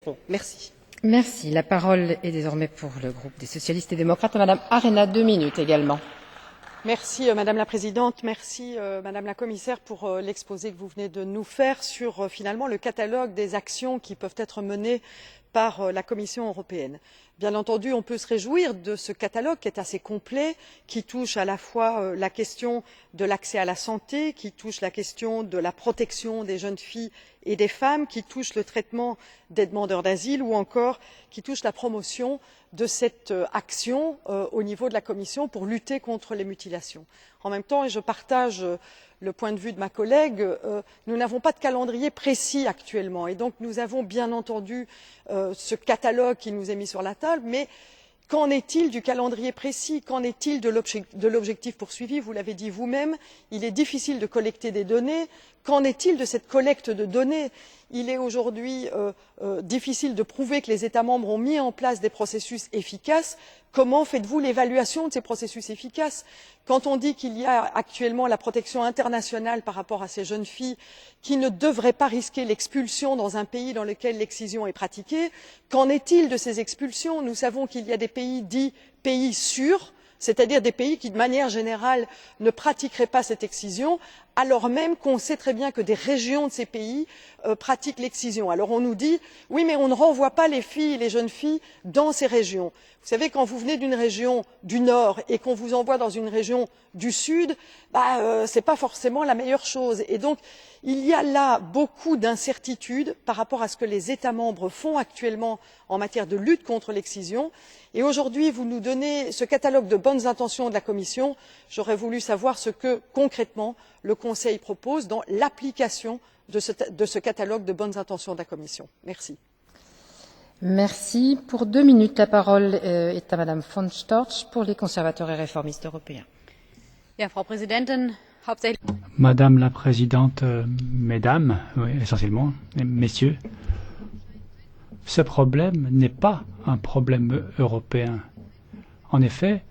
répond. Merci. Merci. La parole est désormais pour le groupe des socialistes et démocrates à Madame Arena, 2 minutes également. Merci Madame la Présidente, merci Madame la Commissaire pour l'exposé que vous venez de nous faire sur finalement le catalogue des actions qui peuvent être menées par la Commission européenne. Bien entendu, on peut se réjouir de ce catalogue qui est assez complet, qui touche à la fois la question de l'accès à la santé, qui touche la question de la protection des jeunes filles et des femmes, qui touche le traitement des demandeurs d'asile ou encore qui touche la promotion de cette action au niveau de la Commission pour lutter contre les mutilations. En même temps, et je partage le point de vue de ma collègue, nous n'avons pas de calendrier précis actuellement et donc nous avons bien entendu ce catalogue qui nous est mis sur la table, mais qu'en est-il du calendrier précis? Qu'en est-il de l'objectif poursuivi? Vous l'avez dit vous-même, il est difficile de collecter des données. Qu'en est-il de cette collecte de données? Il est aujourd'hui difficile de prouver que les États membres ont mis en place des processus efficaces. Comment faites-vous l'évaluation de ces processus efficaces? Quand on dit qu'il y a actuellement la protection internationale par rapport à ces jeunes filles qui ne devraient pas risquer l'expulsion dans un pays dans lequel l'excision est pratiquée, qu'en est-il de ces expulsions? Nous savons qu'il y a des pays dits pays sûrs, c'est-à-dire des pays qui, de manière générale, ne pratiqueraient pas cette excision, alors même qu'on sait très bien que des régions de ces pays pratiquent l'excision. Alors on nous dit oui, mais on ne renvoie pas les filles, les jeunes filles, dans ces régions. Vous savez, quand vous venez d'une région du Nord et qu'on vous envoie dans une région du Sud, ce n'est pas forcément la meilleure chose. Et donc, il y a là beaucoup d'incertitudes par rapport à ce que les États membres font actuellement en matière de lutte contre l'excision. Et aujourd'hui, vous nous donnez ce catalogue de bonnes intentions de la Commission. J'aurais voulu savoir ce que, concrètement, le Conseil propose dans l'application de ce catalogue de bonnes intentions de la Commission. Merci. Merci. Pour 2 minutes, la parole est à Madame von Storch pour les conservateurs et réformistes européens. Ja, Frau Präsidentin, hauptsächlich. Madame la Présidente, Mesdames, oui, essentiellement, Messieurs, ce problème n'est pas un problème européen. En effet,